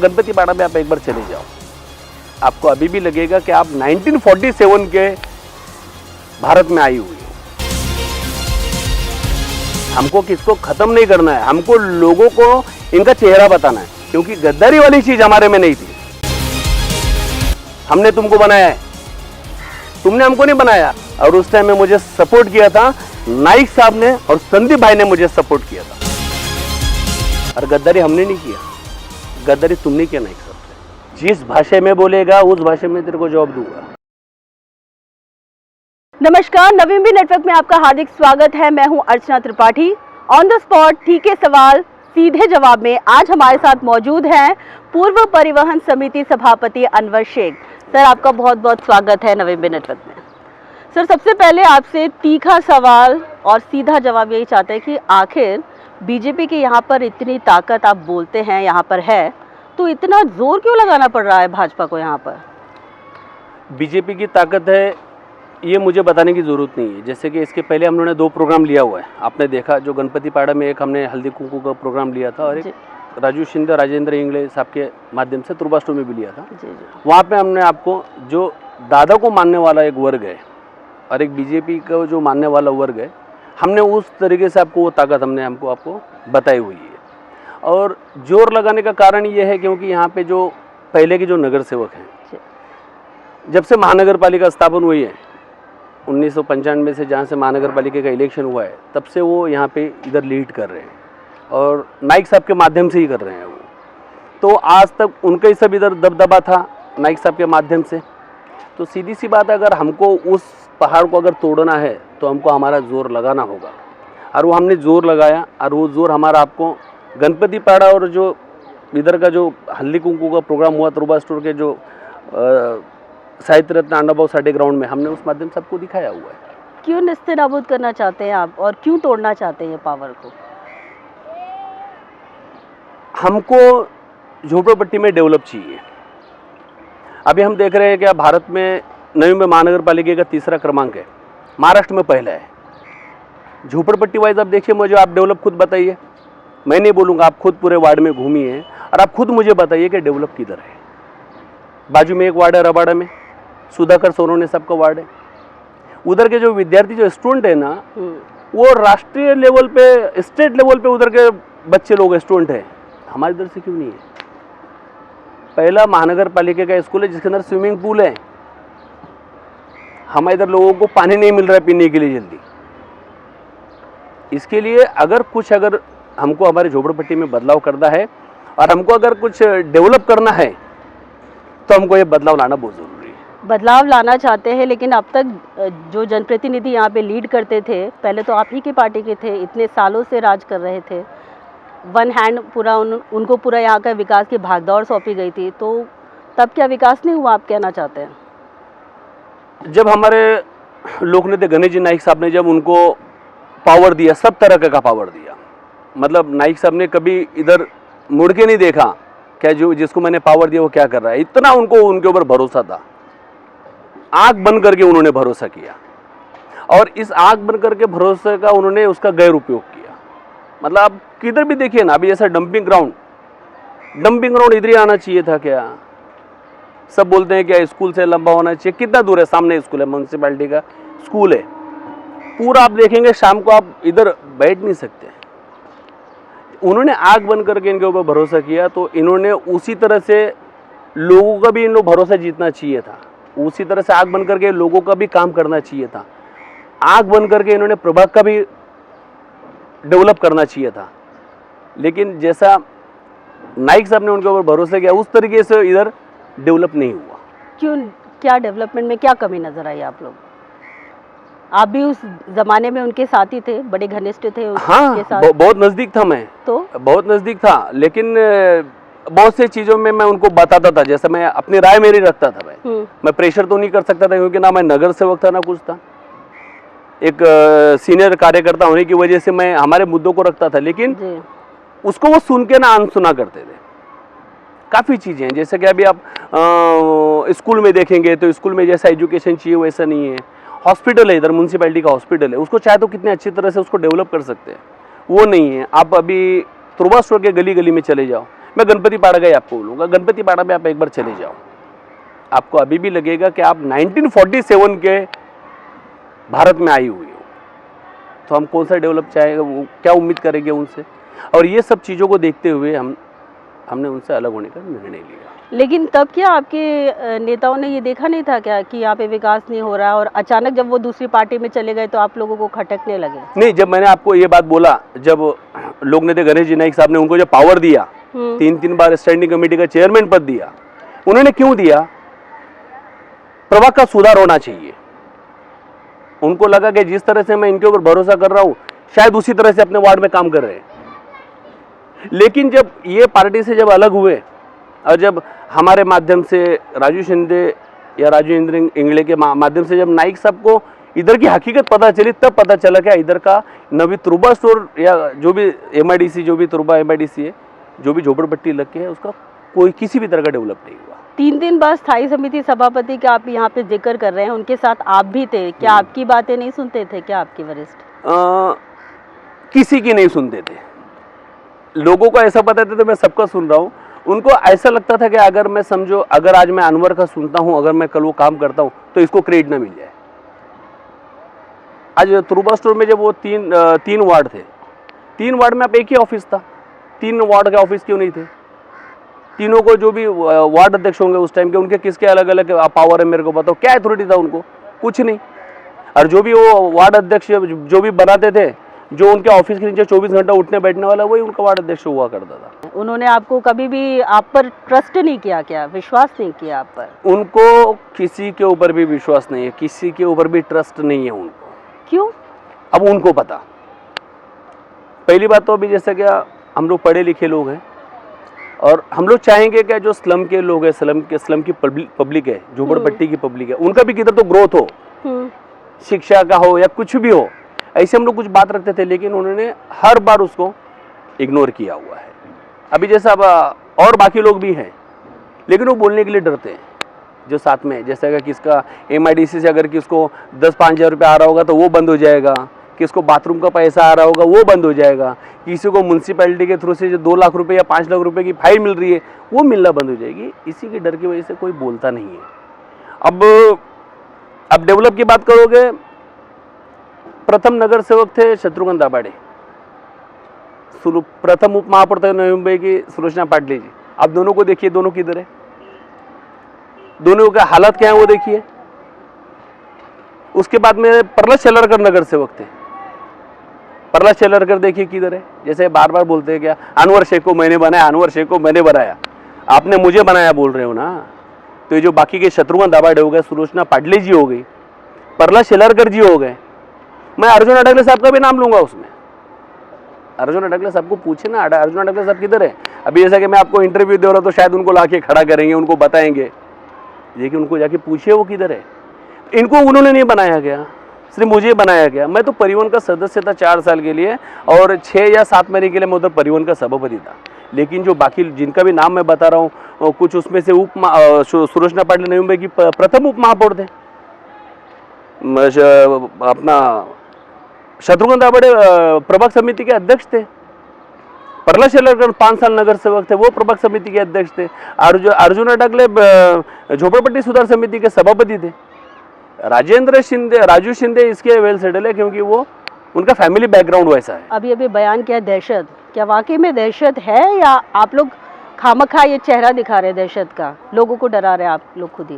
गणपति पाड़ा में आप एक बार चले जाओ, आपको अभी भी लगेगा कि आप 1947 के भारत में आई हुई हो। हमको किसको खत्म नहीं करना है, हमको लोगों को इनका चेहरा बताना है, क्योंकि गद्दारी वाली चीज हमारे में नहीं थी। हमने तुमको बनाया है, तुमने हमको नहीं बनाया। और उस टाइम में मुझे सपोर्ट किया था नाइक साहब ने और संदीप भाई ने मुझे सपोर्ट किया था। और गद्दारी हमने नहीं किया, गद्दारी तुमने किया नाइक साहब से। जिस भाषा में बोलेगा उस भाषा में तेरे को जवाब दूंगा। नमस्कार, नवीन बी नेटवर्क में आपका हार्दिक स्वागत है। मैं हूं अर्चना त्रिपाठी। ऑन द स्पॉट ठीके सवाल सीधे जवाब में आज हमारे साथ मौजूद हैं पूर्व परिवहन समिति सभापति अनवर शेख। सर, आपका बहुत बहुत स्वागत है नवीन बी नेटवर्क में। सर, सबसे पहले आपसे तीखा सवाल और सीधा जवाब यही चाहते हैं कि आखिर बीजेपी की यहाँ पर इतनी ताकत आप बोलते हैं यहाँ पर है, तो इतना जोर क्यों लगाना पड़ रहा है भाजपा को यहाँ पर? बीजेपी की ताकत है ये मुझे बताने की ज़रूरत नहीं है। जैसे कि इसके पहले हम लोगों ने 2 प्रोग्राम लिया हुआ है, आपने देखा। जो गणपति पाड़ा में एक हमने हल्दी कुंकू का प्रोग्राम लिया था और एक राजू शिंदे राजेंद्र इंगले साहब के माध्यम से तुर्बास्टो में भी लिया था। वहाँ पे हमने आपको जो दादा को मानने वाला एक वर्ग है और एक बीजेपी का जो मानने वाला वर्ग है, हमने उस तरीके से आपको वो ताकत हमने आपको बताई हुई है। और जोर लगाने का कारण ये है क्योंकि यहाँ पे जो पहले के जो नगर सेवक हैं, जब से महानगर पालिका स्थापन हुई है 1995 से, जहाँ से महानगर पालिका का इलेक्शन हुआ है, तब से वो यहाँ पे इधर लीड कर रहे हैं और नाइक साहब के माध्यम से ही कर रहे हैं वो। तो आज तक उनका ही सब इधर दबदबा था नाइक साहब के माध्यम से। तो सीधी सी बात, अगर हमको उस पहाड़ को अगर तोड़ना है तो हमको हमारा जोर लगाना होगा। और वो हमने जोर लगाया और वो जोर हमारा आपको गणपति पाड़ा और जो इधर का जो हल्दी कुंकू का प्रोग्राम हुआ तुर्बा स्टोर के जो साहित्य रत्न अण्णाभाऊ साठे ग्राउंड में, हमने उस माध्यम से सबको दिखाया हुआ है। क्यों निस्तेनाबूद करना चाहते हैं आप और क्यों तोड़ना चाहते हैं ये पावर को? हमको झोपड़पट्टी में डेवलप चाहिए। अभी हम देख रहे हैं कि भारत में नवी मुंबई महानगर पालिका का 3रा क्रमांक है, महाराष्ट्र में पहला है। झोपड़पट्टी वाइज आप देखिए, मुझे आप डेवलप खुद बताइए। मैं नहीं बोलूँगा, आप खुद पूरे वार्ड में घूमी है और आप खुद मुझे बताइए कि डेवलप किधर है। बाजू में एक वार्ड है रबाड़ा में, सुधाकर सोनवणे साहब का वार्ड है। उधर के जो विद्यार्थी जो स्टूडेंट है ना, वो राष्ट्रीय लेवल पे, स्टेट लेवल पे उधर के बच्चे लोग स्टूडेंट है। हमारे इधर से क्यों नहीं है? पहला महानगर पालिका का स्कूल है जिसके अंदर स्विमिंग पूल है। हमारे इधर लोगों को पानी नहीं मिल रहा है पीने के लिए जल्दी। इसके लिए अगर हमको हमारे झोपड़पट्टी में बदलाव करना है और हमको अगर कुछ डेवलप करना है तो हमको ये बदलाव लाना बहुत ज़रूरी है। बदलाव लाना चाहते हैं, लेकिन अब तक जो जनप्रतिनिधि यहाँ पे लीड करते थे, पहले तो आप ही की पार्टी के थे, इतने सालों से राज कर रहे थे। वन हैंड पूरा उनको पूरा यहाँ का विकास की भागदौड़ सौंपी गई थी, तो तब क्या विकास नहीं हुआ, आप कहना चाहते हैं? जब हमारे लोकनेता गणेश जी नाइक साहब ने जब उनको पावर दिया, सब तरह का पावर दिया, मतलब नाइक साहब ने कभी इधर मुड़ के नहीं देखा क्या जो जिसको मैंने पावर दिया वो क्या कर रहा है। इतना उनको उनके ऊपर भरोसा था, आंख बंद करके उन्होंने भरोसा किया और इस आंख बंद करके भरोसे का उन्होंने उसका गैर उपयोग किया। मतलब आप किधर भी देखिए ना, अभी जैसा डंपिंग ग्राउंड इधर ही आना चाहिए था क्या? सब बोलते हैं क्या स्कूल से लंबा होना चाहिए। कितना दूर है? सामने स्कूल है, म्यूनसिपैलिटी का स्कूल है। पूरा आप देखेंगे शाम को आप इधर बैठ नहीं सकते। उन्होंने आग बंद करके इनके ऊपर भरोसा किया, तो इन्होंने उसी तरह से लोगों का भी भरोसा जीतना चाहिए था। उसी तरह से आग बंद करके लोगों का भी काम करना चाहिए था। आग बंद करके इन्होंने प्रभाग का भी डेवलप करना चाहिए था। लेकिन जैसा नाइक साहब ने उनके ऊपर भरोसा किया, उस तरीके से इधर डेवलप नहीं हुआ। क्यों? क्या डेवलपमेंट में क्या कमी नजर आई आप लोग? आप भी उस जमाने में उनके साथी थे, बड़े घनिष्ठ थे हाँ, बहुत नजदीक था मैं, तो बहुत नजदीक था। लेकिन बहुत सी चीजों में मैं उनको बताता था, जैसे मैं अपनी राय मेरी रखता था। मैं प्रेशर तो नहीं कर सकता था क्योंकि ना मैं नगर सेवक था ना कुछ था। एक सीनियर कार्यकर्ता होने की वजह से मैं हमारे मुद्दों को रखता था, लेकिन उसको वो सुन के ना अनसुना करते थे। काफ़ी चीज़ें हैं, जैसे कि अभी आप स्कूल में देखेंगे तो स्कूल में जैसा एजुकेशन चाहिए वैसा नहीं है। हॉस्पिटल है, इधर म्यूनसिपैलिटी का हॉस्पिटल है, उसको चाहे तो कितने अच्छी तरह से उसको डेवलप कर सकते हैं, वो नहीं है। आप अभी तुर्बा स्टोर के गली गली में चले जाओ, मैं गणपति पाड़ा का ही आपको बोलूँगा, गणपति पाड़ा में आप एक बार चले जाओ, आपको अभी भी लगेगा कि आप 1947 के भारत में आई हुई हो। तो हम कौन सा डेवलप चाहेगा, वो क्या उम्मीद करेंगे उनसे। और ये सब चीज़ों को देखते हुए हमने उनसे अलग होने का निर्णय लिया। लेकिन तब क्या आपके नेताओं ने ये देखा नहीं था क्या कि यहाँ पे विकास नहीं हो रहा, और अचानक जब वो दूसरी पार्टी में चले गए तो आप लोगों को खटकने लगे? नहीं, जब मैंने आपको ये बात बोला, जब लोक नेता गणेश जी नाइक साहब ने उनको जो पावर दिया, 3 बार स्टैंडिंग कमेटी का चेयरमैन पद दिया, उन्होंने क्यों दिया? प्रभाग का सुधार होना चाहिए। उनको लगा कि जिस तरह से मैं इनके ऊपर भरोसा कर रहा हूँ, शायद उसी तरह से अपने वार्ड में काम कर रहे हैं। लेकिन जब ये पार्टी से जब अलग हुए और जब हमारे माध्यम से राजू शिंदे या राजू इंगले के माध्यम से जब नाइक साहब को इधर की हकीकत पता चली, तब पता चला क्या इधर का नवी तुरबा स्टोर या जो भी MIDC, जो भी तुरबा MIDC है, जो भी झोपड़पट्टी लग के है, उसका कोई किसी भी तरह का डेवलप नहीं हुआ। 3 बार स्थायी समिति सभापति का आप यहाँ पे जिक्र कर रहे हैं, उनके साथ आप भी थे, क्या आपकी बातें नहीं सुनते थे क्या आपके वरिष्ठ? किसी की नहीं सुनते थे। लोगों को ऐसा पता था तो मैं सबका सुन रहा हूँ। उनको ऐसा लगता था कि अगर मैं समझो, अगर आज मैं अनवर का सुनता हूँ, अगर मैं कल वो काम करता हूँ तो इसको क्रेडिट ना मिल जाए। आज तुरुबा स्टोर में जब वो तीन वार्ड थे, 3 वार्ड में आप एक ही ऑफिस था, 3 वार्ड के ऑफिस क्यों नहीं थे? तीनों को जो भी वार्ड अध्यक्ष होंगे उस टाइम के, उनके किसके अलग अलग पावर है मेरे को बताओ, क्या अथॉरिटी था उनको? कुछ नहीं। और जो भी वो वार्ड अध्यक्ष जो भी बनाते थे, जो उनके ऑफिस के नीचे 24 घंटा उठने बैठने वाला, वही उनका वार्ड अध्यक्ष हुआ करता था। उन्होंने आपको कभी भी आप पर ट्रस्ट नहीं किया क्या, विश्वास नहीं किया आप पर? उनको किसी के ऊपर भी विश्वास नहीं है, किसी के ऊपर भी ट्रस्ट नहीं है उनको। क्यों? अब उनको पता। पहली बात तो अभी जैसे क्या हम लोग पढ़े लिखे लोग हैं और हम लोग चाहेंगे क्या जो स्लम के लोग हैं, स्लम की पब्लिक है, झोपड़पट्टी की पब्लिक है, उनका भी किधर तो ग्रोथ हो, शिक्षा का हो या कुछ भी हो, ऐसे हम लोग कुछ बात रखते थे। लेकिन उन्होंने हर बार उसको इग्नोर किया हुआ है। अभी जैसा अब और बाकी लोग भी हैं, लेकिन वो बोलने के लिए डरते हैं जो साथ में, जैसे अगर किसका MIDC से अगर किसको 10-5 हज़ार रुपये आ रहा होगा तो वो बंद हो जाएगा, किसको बाथरूम का पैसा आ रहा होगा वो बंद हो जाएगा, किसी को म्यूनसिपैलिटी के थ्रू से जो 2 लाख रुपए या 5 लाख रुपए की फाइन मिल रही है वो मिलना बंद हो जाएगी। इसी के डर की वजह से कोई बोलता नहीं है। अब डेवलप की बात करोगे, प्रथम नगर सेवक थे शत्रुघ्न दाभाडे, प्रथम उप महापौर थे नवी मुंबई की सुलोचना पाटले जी। आप दोनों को देखिए, दोनों किधर है, दोनों का हालत क्या है वो देखिए। उसके बाद में प्रहलाद शेलारकर नगर सेवक थे, प्रहलाद शेलारकर देखिए किधर है। जैसे बार बार बोलते हैं क्या अनवर शेख को मैंने बनाया, अनवर शेख को मैंने बनाया, आपने मुझे बनाया बोल रहे हो ना। तो ये जो बाकी के शत्रुघ्न दाभाडे हो गए, सुलोचना पाटले जी हो गई, प्रहलाद शेलारकर जी हो गए, मैं अर्जुन अडगले साहब का भी नाम लूंगा उसमें। अर्जुन अडगले साहब को पूछे ना, अर्जुन अडगले साहब किधर है? अभी जैसा कि मैं आपको इंटरव्यू दे रहा हूँ तो शायद उनको लाके खड़ा करेंगे, उनको बताएंगे, लेकिन उनको जाके पूछिए वो किधर है। इनको उन्होंने नहीं बनाया गया, सिर्फ मुझे बनाया गया। मैं तो परिवहन का सदस्य था 4 साल के लिए और 6 या 7 महीने के लिए मैं उधर परिवहन का सभापति था। लेकिन जो बाकी जिनका भी नाम मैं बता रहा हूँ, कुछ उसमें से सुलोचना पाटिल नवी मुंबई की प्रथम उप महापौर थे, अपना शत्रुघ्न दाभाडे प्रभाग समिति के अध्यक्ष थे, प्रहलाद शेलारकर 5 साल नगर सेवक थे, वो प्रभाग समिति के अध्यक्ष थे, अर्जुन अडगले झोपड़पट्टी सुधार समिति के सभापति थे, राजू शिंदे इसके वेल सेटल है क्योंकि वो उनका फैमिली बैकग्राउंड वैसा है। अभी बयान किया दहशत, क्या वाकई में दहशत है या आप लोग खामखा ये चेहरा दिखा रहे हैं दहशत का, लोगों को डरा रहे हैं आप लोग खुद ही?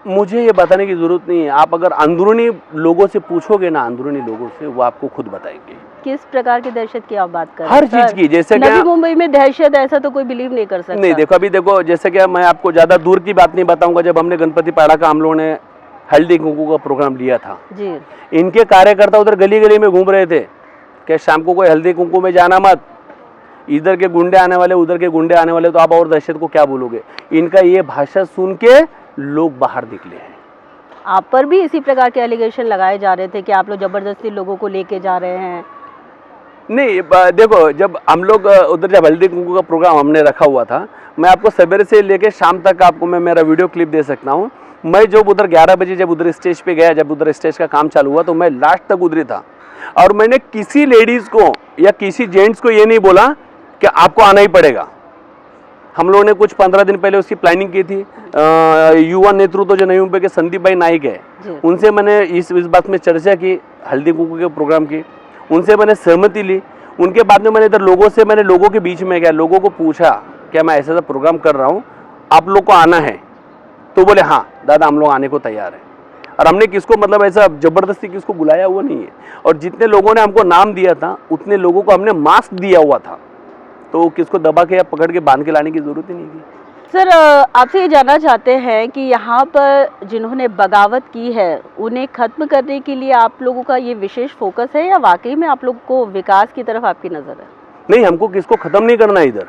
मुझे ये बताने की जरूरत नहीं है, आप अगर अंदरूनी लोगों से पूछोगे ना, अंदरूनी लोगों से, वो आपको खुद बताएंगे किस प्रकार की दहशत की आप बात कर रहे हैं। हर चीज की, जैसे नवी मुंबई में दहशत, ऐसा तो कोई बिलीव नहीं कर सकता। नहीं देखो, अभी देखो जैसे कि मैं आपको ज्यादा दूर की बात नहीं बताऊंगा, जब हमने गणपति पाड़ा का हम लोगों ने हल्दी कुंकू का प्रोग्राम लिया था जी, इनके कार्यकर्ता उधर गली गली में घूम रहे थे कि शाम को कोई हल्दी कुंकू में जाना मत, इधर के गुंडे आने वाले, उधर के गुंडे आने वाले, तो आप और दहशत को क्या बोलोगे। इनका ये भाषा सुन के लोग बाहर निकले हैं। आप पर भी इसी प्रकार के एलिगेशन लगाए जा रहे थे कि आप लोग जबरदस्ती लोगों को लेके जा रहे हैं। नहीं देखो, जब हम लोग उधर जब हल्दी कुंकू का प्रोग्राम हमने रखा हुआ था, मैं आपको सवेरे से लेके शाम तक आपको मैं मेरा वीडियो क्लिप दे सकता हूँ। मैं जब उधर 11 बजे जब उधर स्टेज पे गया, जब उधर स्टेज का काम चालू हुआ, तो मैं लास्ट तक उधर था और मैंने किसी लेडीज को या किसी जेंट्स को ये नहीं बोला कि आपको आना ही पड़ेगा। हम लोगों ने कुछ 15 दिन पहले उसकी प्लानिंग की थी। युवा नेतृत्व जो नई मुंबई के संदीप भाई नाइक है, उनसे मैंने इस बात में चर्चा की, हल्दी कुंकू के प्रोग्राम की, उनसे मैंने सहमति ली। उनके बाद में मैंने इधर लोगों के बीच में गया, लोगों को पूछा क्या मैं ऐसा प्रोग्राम कर रहा हूँ, आप लोग को आना है? तो बोले हाँ दादा हम लोग आने को तैयार हैं। और हमने किसको मतलब ऐसा जबरदस्ती किसको बुलाया हुआ नहीं है। और जितने लोगों ने हमको नाम दिया था उतने लोगों को हमने मास्क दिया हुआ था, तो किसको दबा के या पकड़ के बांध के लाने की जरूरत ही नहीं थी। सर आपसे ये जानना चाहते हैं कि यहाँ पर जिन्होंने बगावत की है उन्हें खत्म करने के लिए आप लोगों का ये विशेष फोकस है या वाकई में आप लोगों को विकास की तरफ आपकी नज़र है? नहीं, हमको किसको ख़त्म नहीं करना है इधर,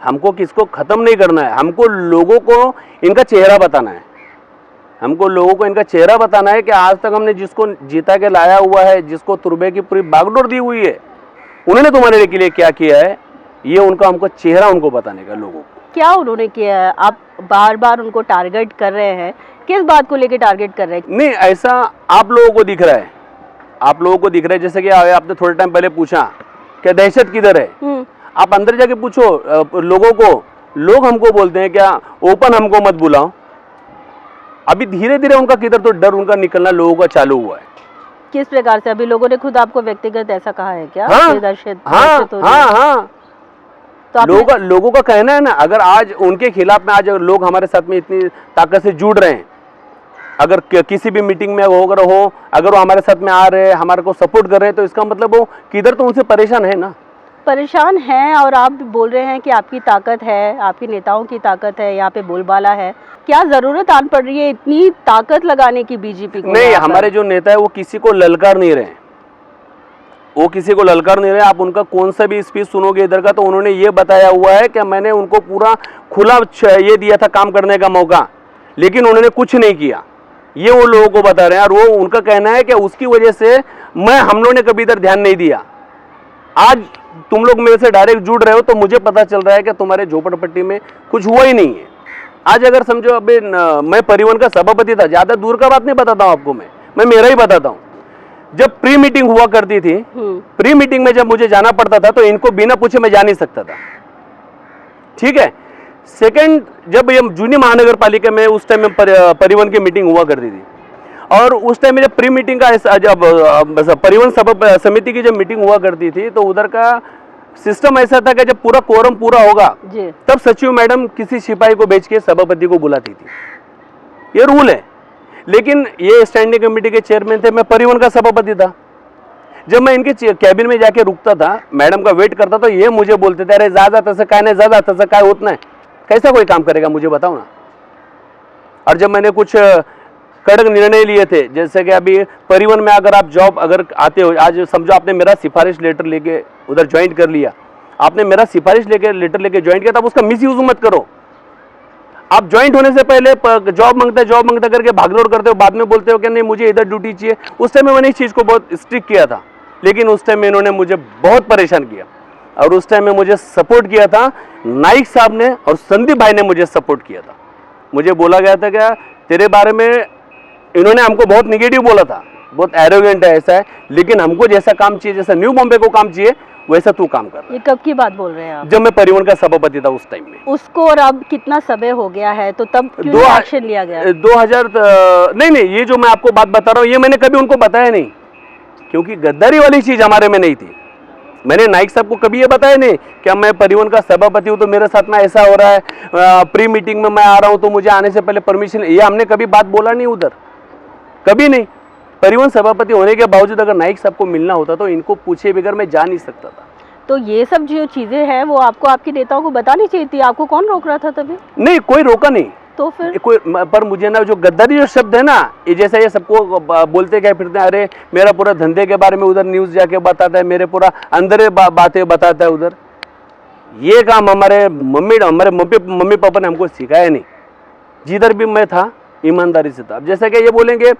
हमको किसको ख़त्म नहीं करना है। हमको लोगों को इनका चेहरा बताना है, हमको लोगों को इनका चेहरा बताना है कि आज तक हमने जिसको जीता के लाया हुआ है, जिसको तुरबे की पूरी बागडोर दी हुई है, उन्होंने तुम्हारे लिए क्या किया है, ये उनका हमको चेहरा उनको बताने का। लोगों को क्या उन्होंने किया है? आप बार बार उनको टारगेट कर रहे हैं, किस बात को लेकर टारगेट कर रहे हैं? नहीं, ऐसा आप लोगों को दिख रहा है, आप लोगों को दिख रहा है। जैसे कि आपने थोड़े टाइम पहले पूछा क्या दहशत किधर है, आप अंदर जाके पूछो लोगों को, लोग हमको बोलते हैं क्या ओपन हमको मत बुलाओ। अभी धीरे धीरे उनका किधर तो डर उनका निकलना लोगों का चालू हुआ है। किस प्रकार से? अभी लोगों ने खुद आपको व्यक्तिगत ऐसा कहा है क्या? हाँ, हाँ, तो लोगों का कहना है ना, अगर आज उनके खिलाफ में आज लोग हमारे साथ में इतनी ताकत से जुड़ रहे हैं, अगर किसी भी मीटिंग में अगर वो हमारे साथ में आ रहे हैं, हमारे को सपोर्ट कर रहे हैं, तो इसका मतलब वो किधर तो उनसे परेशान है ना, परेशान हैं। और आप बोल रहे हैं कि आपकी ताकत है, आपके नेताओं की ताकत है, यहाँ पे बोलबाला है, क्या जरूरत आन पड़ रही है इतनी ताकत लगाने की बीजेपी को? नहीं, हमारे जो नेता है वो किसी को ललकार नहीं रहे, वो किसी को ललकार नहीं रहे। आप उनका कौन सा भी स्पीच सुनोगे इधर का, तो उन्होंने ये बताया हुआ है कि मैंने उनको पूरा खुला ये दिया था काम करने का मौका, लेकिन उन्होंने कुछ नहीं किया, ये वो लोगों को बता रहे हैं। और वो उनका कहना है कि उसकी वजह से हम लोगों ने कभी इधर ध्यान नहीं दिया। आज तुम लोग मेरे से डायरेक्ट जुड़ रहे हो तो मुझे पता चल रहा है कि तुम्हारे झोपड़पट्टी में कुछ हुआ ही नहीं है। आज अगर समझो अभी मैं परिवहन का सभापति था, ज्यादा दूर का बात नहीं बताता हूँ आपको, मैं मेरा ही बताता हूँ। जब प्री मीटिंग हुआ करती थी, प्री मीटिंग में जब मुझे जाना पड़ता था तो इनको बिना पूछे मैं जा नहीं सकता था, ठीक है। सेकंड, जब ये जूनी महानगर पालिका में उस टाइम में परिवहन की मीटिंग हुआ करती थी, और उस टाइम में जब प्री मीटिंग का जब परिवहन समिति की जब मीटिंग हुआ करती थी, तो उधर का सिस्टम ऐसा था कि जब पूरा कोरम पूरा होगा तब सचिव मैडम किसी सिपाही को भेज के सभापति को बुलाती थी, ये रूल है। लेकिन ये स्टैंडिंग कमेटी के चेयरमैन थे, मैं परिवहन का सभापति था। जब मैं इनके कैबिन में जाके रुकता था, मैडम का वेट करता, तो ये मुझे बोलते थे अरे ज्यादा तसं काय नहीं, ज्यादा तसं काय होत नहीं। कैसा कोई काम करेगा मुझे बताओ ना। और जब मैंने कुछ कड़क निर्णय लिए थे, जैसे कि अभी परिवहन में अगर आप जॉब अगर आते हो, आज समझो आपने मेरा सिफारिश लेटर लेके उधर ज्वाइन कर लिया, आपने मेरा सिफारिश लेटर लेके ज्वाइन किया, तब उसका मिस यूज मत करो। आप ज्वाइंट होने से पहले जॉब मांगता करके भागदौड़ करते हो, बाद में बोलते हो कि नहीं मुझे इधर ड्यूटी चाहिए। उस टाइम में मैंने इस चीज़ को बहुत स्ट्रिक्ट किया था, लेकिन उस टाइम में इन्होंने मुझे बहुत परेशान किया, और उस टाइम में मुझे सपोर्ट किया था नाइक साहब ने और संदीप भाई ने मुझे सपोर्ट किया था। मुझे बोला गया था क्या तेरे बारे में इन्होंने हमको बहुत निगेटिव बोला था, बहुत एरोगेंट है, ऐसा है, लेकिन हमको जैसा काम चाहिए, जैसा न्यू बॉम्बे को काम चाहिए, वैसा तू काम कर। ये कब की बात बोल रहे हैं आप? जब मैं परिवहन का सभापति था उस टाइम में। उसको और अब कितना समय हो गया है, तो तब क्यों एक्शन लिया गया? 2000 नहीं, ये जो मैं आपको बात बता रहा हूँ ये मैंने कभी उनको बताया नहीं, क्योंकि गद्दारी वाली चीज हमारे में नहीं थी। मैंने नाइक साहब को कभी ये बताया नहीं कि मैं परिवहन का सभापति हूँ तो मेरे साथ में ऐसा हो रहा है, प्री मीटिंग में मैं आ रहा हूँ तो मुझे आने से पहले परमिशन, ये हमने कभी बात बोला नहीं उधर, कभी नहीं। परिवहन सभापति होने के बावजूद अगर नाइक साहब को मिलना होता तो इनको पूछे बगैर मैं जा नहीं सकता था। तो ये सब जो चीजें हैं वो आपको आपके नेताओं को बतानी चाहिए थी, आपको कौन रोक रहा था तभी? नहीं, कोई रोका नहीं। तो फिर कोई, पर मुझे ना जो गद्दारी जो शब्द है ना, ये जैसा ये सबको बोलते क्या फिरते हैं, अरे मेरा पूरा धंधे के बारे में उधर न्यूज जाके बताता है, मेरे पूरा अंदर बातें बताता है उधर, ये काम हमारे मम्मी पापा ने हमको सिखाया नहीं। जिधर भी मैं था ईमानदारी से था। अब जैसा कि ये बोलेंगे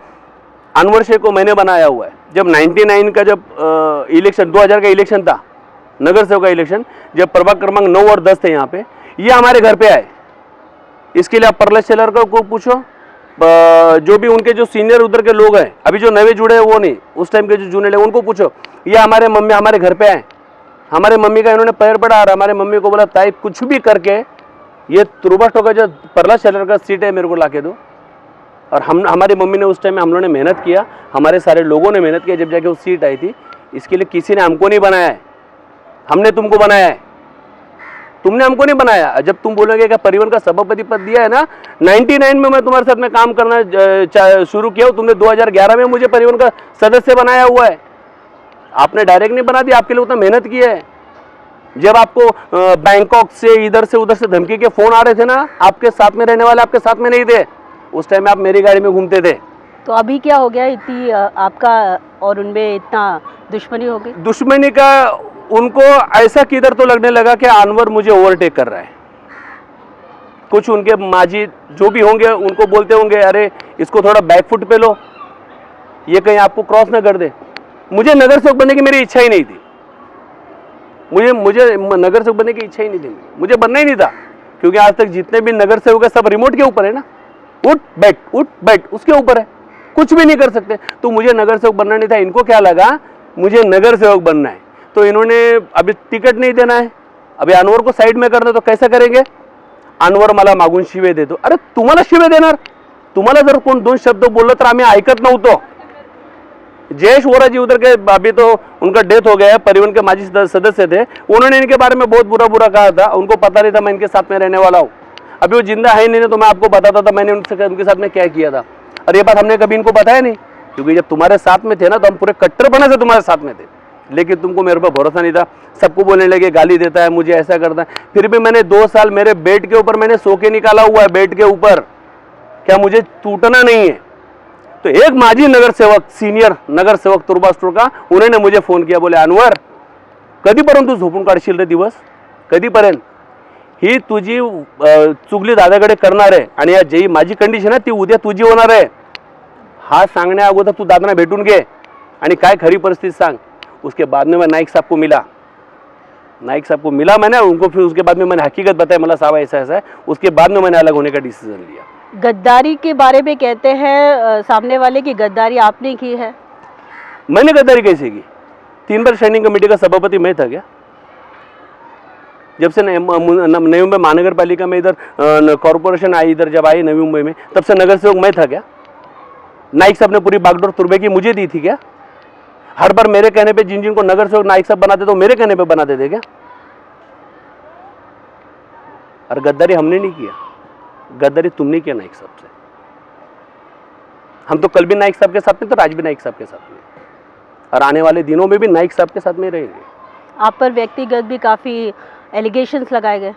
अनवर शेख को मैंने बनाया हुआ है, जब 99 का जब इलेक्शन 2000 का इलेक्शन था, नगर सेवक का इलेक्शन, जब प्रभाग क्रमांक 9 और 10 थे यहाँ पे, ये हमारे घर पे आए। इसके लिए आप परलेस सेलर को पूछो, जो भी उनके जो सीनियर उधर के लोग हैं, अभी जो नए जुड़े हैं वो नहीं, उस टाइम के जो जूनियर है उनको पूछो। ये हमारे मम्मी हमारे घर पे आए, हमारे मम्मी का इन्होंने पैर पड़ा और हमारे मम्मी को बोला ताई कुछ भी करके ये तुरुबा स्टॉक का जो परला शेलर का सीट है मेरे को लाके दो। और हमारी मम्मी ने उस टाइम में हम लोगों ने मेहनत किया, हमारे सारे लोगों ने मेहनत किया, जब जाके वो सीट आई थी। इसके लिए किसी ने हमको नहीं बनाया है, हमने तुमको बनाया है, तुमने हमको नहीं बनाया। जब तुम बोलोगे कि परिवहन का सभापति पद दिया है ना, 99 में मैं तुम्हारे साथ में काम करना शुरू किया हूँ, तुमने 2011 में मुझे परिवहन का सदस्य बनाया हुआ है। आपने डायरेक्ट नहीं बना दिया, आपके लिए उतना मेहनत किया है। जब आपको बैंकॉक से इधर से उधर से धमकी के फोन आ रहे थे ना, आपके साथ में रहने वाले आपके साथ में नहीं थे, उस टाइम में आप मेरी गाड़ी में घूमते थे। तो अभी क्या हो गया, इतनी आपका और उनमें इतना दुश्मनी हो गई? दुश्मनी का उनको ऐसा किधर तो लगने लगा कि अनवर मुझे ओवरटेक कर रहा है। कुछ उनके माजी जो भी होंगे उनको बोलते होंगे, अरे इसको थोड़ा बैक फुट पे लो, ये कहीं आपको क्रॉस ना कर दे। मुझे नगर सेवक बनने की मेरी इच्छा ही नहीं थी, मुझे नगर सेवक बनने की इच्छा ही नहीं थी, मुझे बनना ही नहीं था। क्योंकि आज तक जितने भी नगर सेवक है सब रिमोट के ऊपर है ना, उठ बैठ उसके ऊपर है, कुछ भी नहीं कर सकते। तो मुझे नगर सेवक बनना नहीं था। इनको क्या लगा मुझे नगर सेवक बनना है, तो इन्होंने अभी टिकट नहीं देना है, अभी अनवर को साइड में करना, तो कैसा करेंगे? अनवर मला मागून शिवे देतो। अरे तुम्हाला शिवे देणार? तुम्हाला जर कोण दोन शब्द बोललं तर आम्ही ऐकत नव्हतो। जयेश वोरा जी उधर के, अभी तो उनका डेथ हो गया है, परिवहन के माजी सदस्य थे, उन्होंने इनके बारे में बहुत बुरा कहा था। उनको पता नहीं था मैं इनके साथ में रहने वाला हूँ। अभी वो जिंदा है नहीं, तो मैं आपको बताता था मैंने उनके साथ में क्या किया था। और ये बात हमने कभी इनको बताया नहीं, क्योंकि जब तुम्हारे साथ में थे ना, तो हम पूरे कट्टरपने से तुम्हारे साथ में थे, लेकिन तुमको मेरे पर भरोसा नहीं था। सबको बोलने लगे गाली देता है, मुझे ऐसा करता है। फिर भी मैंने 2 साल मेरे बेड के ऊपर मैंने सो के निकाला हुआ है, बेड के ऊपर, क्या मुझे टूटना नहीं है। तो एक माजी नगर सेवक, सीनियर नगर सेवक तुरुबा स्टोर का, उन्होंने मुझे फोन किया, बोले अनवर कधीपर्यंत तू झोपून काढशील रे दिवस, कधीपर्यंत? ही तुझी चुगली दादाकडे करणार आहे, आणि या जी माझी कंडिशन आहे ती उद्या तुझी होणार आहे। हा सांगण्या अगोदर तू दादांना भेटून घे आणि काय खरी परिस्थिती सांग। उसके बाद में मैं नाइक साहब को मिला मैंने उनको, फिर उसके बाद में मैंने हकीकत बताया, मतलब साहब ऐसा है। उसके बाद में मैंने अलग होने का डिसीजन लिया। गद्दारी के बारे में कहते हैं सामने वाले की गद्दारी आपने की है। मैंने गद्दारी कैसे की? 3 बार स्टैंडिंग कमेटी का सभापति मैं था क्या? जब से नई मुंबई महानगर पालिका में इधर कॉरपोरेशन आई, इधर जब आई नवी मुंबई में, तब से नगर सेवक मैं था क्या? नाइक साहब ने पूरी बागडोर तुर्बे की मुझे दी थी क्या? हर बार मेरे कहने पे जिन को नगर सेवक नाइक साहब बनाते तो मेरे कहने पे बनाते थे क्या? और गद्दारी हमने नहीं किया, गद्दारी तुमने किया नाइक साहब से। हम तो कल भी नाइक साहब के साथ में, तो आज भी नाइक साहब के साथ में, और आने वाले दिनों में भी नाइक साहब के साथ में रहेंगे। आप पर व्यक्तिगत भी काफी एलिगेशंस लगाए गए।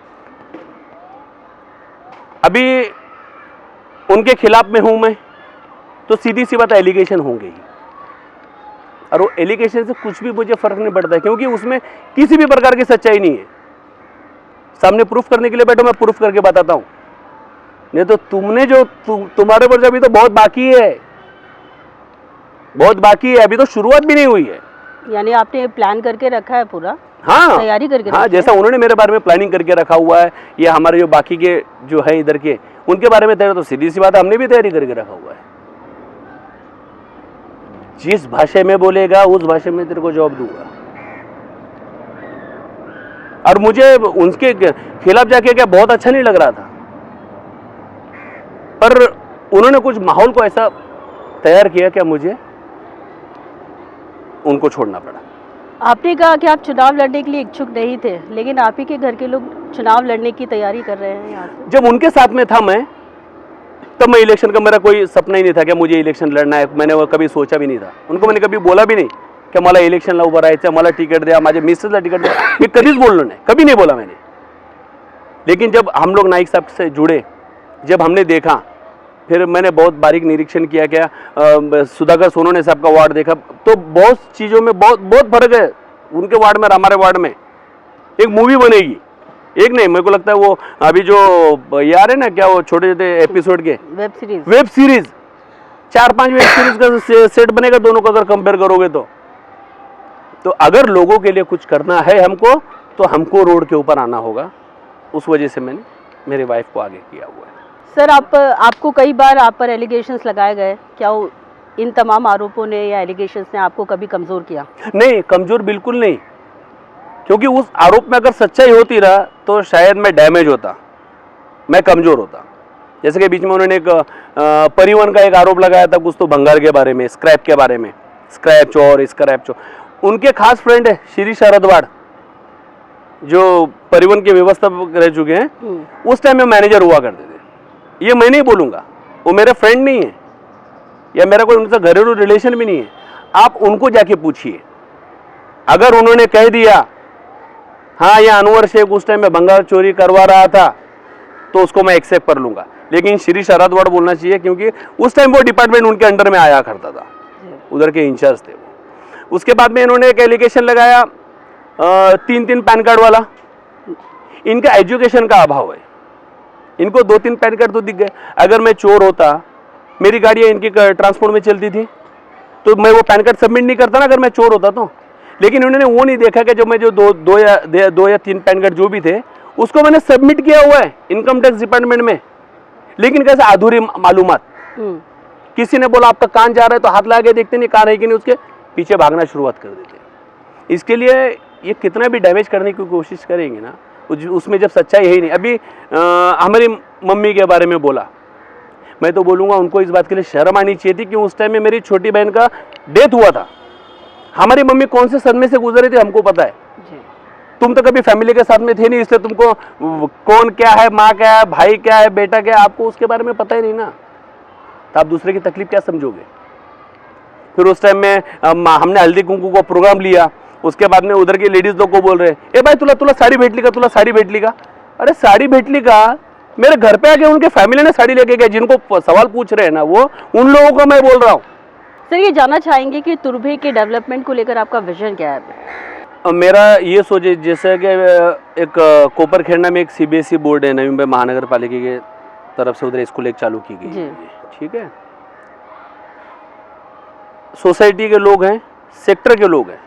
अभी उनके खिलाफ में हूं मैं, तो सीधी सी बात एलिगेशन होंगे ही, और वो एलिगेशन से कुछ भी मुझे फर्क नहीं पड़ता है, क्योंकि उसमें किसी भी प्रकार की सच्चाई नहीं है। सामने प्रूफ करने के लिए बैठो, मैं प्रूफ करके बताता हूं। नहीं तो तुमने जो तुम्हारे पर अभी तो बहुत बाकी है, बहुत बाकी है, अभी तो शुरुआत भी नहीं हुई है। यानी आपने प्लान करके रखा है पूरा? हाँ, तैयारी करके हाँ, जैसा उन्होंने मेरे बारे में प्लानिंग करके रखा हुआ है, ये हमारे जो बाकी के जो है इधर के, उनके बारे में तैयारी, तो सीधी सी बात हमने भी तैयारी करके रखा हुआ है। जिस भाषा में बोलेगा उस भाषा में तेरे को जवाब दूंगा। और मुझे उनके खिलाफ जाके क्या बहुत अच्छा नहीं लग रहा था, पर उन्होंने कुछ माहौल को ऐसा तैयार किया कि मुझे उनको छोड़ना पड़ा। आपने कहा कि आप चुनाव लड़ने के लिए इच्छुक नहीं थे, लेकिन आप ही के घर के लोग चुनाव लड़ने की तैयारी कर रहे हैं यहाँ से। जब उनके साथ में था मैं, तब मैं इलेक्शन का मेरा कोई सपना ही नहीं था कि मुझे इलेक्शन लड़ना है। मैंने वो कभी सोचा भी नहीं था, उनको मैंने कभी बोला भी नहीं कि मला इलेक्शनला उभं राहायचं, मला तिकीट द्या, माझ्या मिसेसला तिकीट द्या, मी कधीच बोललो नहीं, कभी नहीं बोला मैंने। लेकिन जब हम लोग नाइक साहब से जुड़े, जब हमने देखा, फिर मैंने बहुत बारीक निरीक्षण किया, क्या सुधाकर सोनवणे साहब का वार्ड देखा, तो बहुत चीज़ों में बहुत फर्क है उनके वार्ड में और हमारे वार्ड में। एक मूवी बनेगी, एक नहीं, मेरे को लगता है वो अभी जो यार है ना, क्या वो छोटे छोटे एपिसोड के वेब सीरीज 4-5 वेब सीरीज का सेट बनेगा दोनों को अगर कंपेयर करोगे तो अगर लोगों के लिए कुछ करना है हमको, तो हमको रोड के ऊपर आना होगा। उस वजह से मैंने मेरे वाइफ को आगे किया हुआ है। सर, आपको कई बार आप पर एलिगेशंस लगाए गए, क्या इन तमाम आरोपों ने या एलिगेशंस ने आपको कभी कमज़ोर किया? नहीं, कमज़ोर बिल्कुल नहीं, क्योंकि उस आरोप में अगर सच्चाई होती ना तो शायद मैं डैमेज होता, मैं कमज़ोर होता। जैसे कि बीच में उन्होंने एक परिवहन का एक आरोप लगाया था, कुछ तो भंगार के बारे में, स्क्रैप के बारे में, स्क्रैप चोर। उनके खास फ्रेंड है श्री शरद वाड़, जो परिवहन के व्यवस्थापक रह चुके हैं, उस टाइम में मैनेजर हुआ करते थे। ये मैं नहीं बोलूँगा, वो मेरे फ्रेंड नहीं है या मेरा कोई उनसे घरेलू रिलेशन भी नहीं है। आप उनको जाके पूछिए, अगर उन्होंने कह दिया हाँ ये अनवर शेख उस टाइम में भंगार चोरी करवा रहा था, तो उसको मैं एक्सेप्ट कर लूँगा। लेकिन श्री शरद वाड़ बोलना चाहिए, क्योंकि उस टाइम वो डिपार्टमेंट उनके अंडर में आया करता था, उधर के इंचार्ज थे वो। उसके बाद में इन्होंने एक एलिगेशन लगाया 3 पैन कार्ड वाला। इनका एजुकेशन का अभाव है, इनको 2-3 पैन कार्ड तो दिख गए। अगर मैं चोर होता, मेरी गाड़ियाँ इनकी ट्रांसपोर्ट में चलती थी, तो मैं वो पैन कार्ड सबमिट नहीं करता ना, अगर मैं चोर होता तो। लेकिन उन्होंने वो नहीं देखा कि जो मैं जो दो या तीन पैन कार्ड जो भी थे, उसको मैंने सबमिट किया हुआ है इनकम टैक्स डिपार्टमेंट में, लेकिन कैसे अधूरी मालूमात। किसी ने बोला आपका कान जा रहा है, तो हाथ लगा के देखते नहीं कान है कि नहीं, उसके पीछे भागना शुरुआत कर देते। इसके लिए ये कितना भी डैमेज करने की कोशिश करेंगे ना, उसमें जब सच्चाई है ही नहीं। अभी हमारी मम्मी के बारे में बोला, मैं तो बोलूँगा उनको इस बात के लिए शर्म आनी चाहिए थी कि उस टाइम में मेरी छोटी बहन का डेथ हुआ था। हमारी मम्मी कौन से सदमे से गुजरी थी हमको पता है। तुम तो कभी फैमिली के साथ में थे नहीं, इसलिए तुमको कौन क्या है, माँ क्या है, भाई क्या है, बेटा क्या है, आपको उसके बारे में पता ही नहीं ना, तो आप दूसरे की तकलीफ क्या समझोगे। फिर उस टाइम में हमने हल्दी कुंकू का प्रोग्राम लिया, उसके बाद में उधर के लेडीज लोग को बोल रहे ए भाई तुला साड़ी भेटली का, तुला साड़ी भेटली का। अरे साड़ी भेटली का, मेरे घर पे आके उनके फैमिली ने साड़ी लेके गए। जिनको सवाल पूछ रहे हैं ना, वो उन लोगों को मैं बोल रहा हूँ। सर, ये जानना चाहेंगे कि तुर्भे के डेवलपमेंट को लेकर आपका विजन क्या है? मेरा ये सोचे, जैसे कि एक कोपरखेड़ा में एक CBSE बोर्ड है, नवी मुंबई महानगर पालिका के तरफ से उधर स्कूल एक चालू की गई है, ठीक है। सोसाइटी के लोग हैं, सेक्टर के लोग हैं,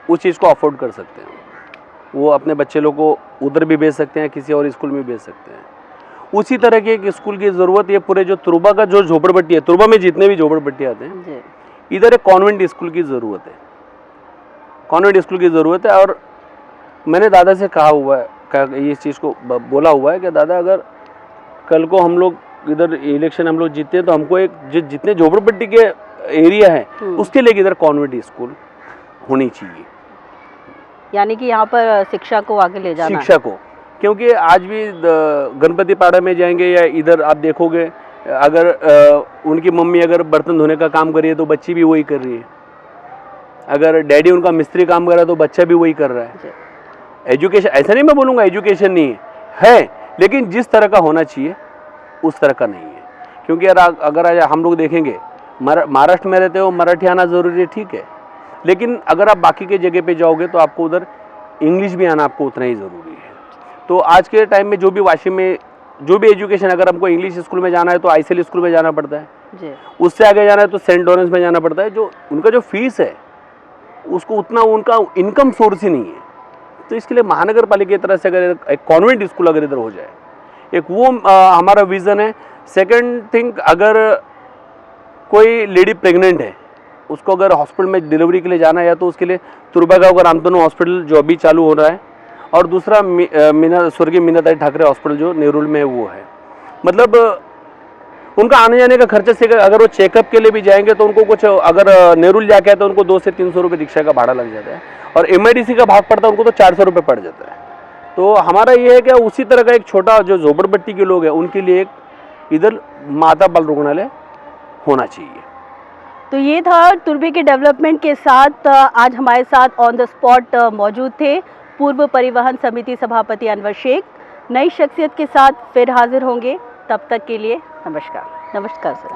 उस चीज़ को अफोर्ड कर सकते हैं। वो अपने बच्चे लोग को उधर भी भेज सकते हैं, किसी और स्कूल में भेज सकते हैं। उसी तरह के एक स्कूल की ज़रूरत ये पूरे जो तुर्बा का जो झोपड़पट्टी है, तुर्बा में जितने भी झोपड़पट्टी आते हैं, इधर एक कॉन्वेंट स्कूल की ज़रूरत है, कॉन्वेंट स्कूल की ज़रूरत है। और मैंने दादा से कहा हुआ है, इस चीज़ को बोला हुआ है कि दादा अगर कल को हम लोग इधर इलेक्शन हम लोग जीते हैं, तो हमको एक जितने झोपड़पट्टी के एरिया है उसके लिए इधर कॉन्वेंट स्कूल होनी चाहिए। यानी कि यहाँ पर शिक्षा को आगे ले जाना, शिक्षा को, क्योंकि आज भी गणपति पाड़ा में जाएंगे या इधर आप देखोगे, अगर उनकी मम्मी अगर बर्तन धोने का काम कर रही है तो बच्ची भी वही कर रही है। अगर डैडी उनका मिस्त्री काम कर रहा है तो बच्चा भी वही कर रहा है। एजुकेशन, ऐसा नहीं मैं बोलूँगा एजुकेशन नहीं है, लेकिन जिस तरह का होना चाहिए उस तरह का नहीं है। क्योंकि अगर आज हम लोग देखेंगे, महाराष्ट्र में रहते हो, मराठी आना ज़रूरी है, ठीक है, लेकिन अगर आप बाकी के जगह पे जाओगे तो आपको उधर इंग्लिश भी आना आपको उतना ही ज़रूरी है। तो आज के टाइम में जो भी वाशिम में जो भी एजुकेशन, अगर हमको इंग्लिश स्कूल में जाना है तो ICL स्कूल में जाना पड़ता है, उससे आगे जाना है तो सेंट लॉरेंस में जाना पड़ता है। जो उनका जो फीस है उसको उतना उनका इनकम सोर्स ही नहीं है। तो इसके लिए महानगर पालिका की तरह से अगर एक कॉन्वेंट स्कूल अगर इधर हो जाए, एक वो हमारा विज़न है। सेकेंड थिंग, अगर कोई लेडी प्रेग्नेंट है, उसको अगर हॉस्पिटल में डिलीवरी के लिए जाना है, या तो उसके लिए तुर्बा गाँव का रामतनु हॉस्पिटल जो अभी चालू हो रहा है, और दूसरा स्वर्गीय मीनाताई ठाकरे हॉस्पिटल जो नेरुल में वो है। मतलब उनका आने जाने का खर्चा से, अगर वो चेकअप के लिए भी जाएंगे तो उनको कुछ, अगर नेरुल जाके आए तो उनको 200 से 300 रुपये रिक्शा का भाड़ा लग जाता है, और MIDC का भाग पड़ता है उनको तो 400 रुपये पड़ जाता है। तो हमारा ये है कि उसी तरह का एक छोटा जो झोपड़पट्टी के लोग हैं उनके लिए एक इधर माता बाल रुग्णालय होना चाहिए। तो ये था तुर्भे के डेवलपमेंट के साथ आज हमारे साथ ऑन द स्पॉट मौजूद थे पूर्व परिवहन समिति सभापति अनवर शेख। नई शख्सियत के साथ फिर हाजिर होंगे, तब तक के लिए नमस्कार। नमस्कार सर।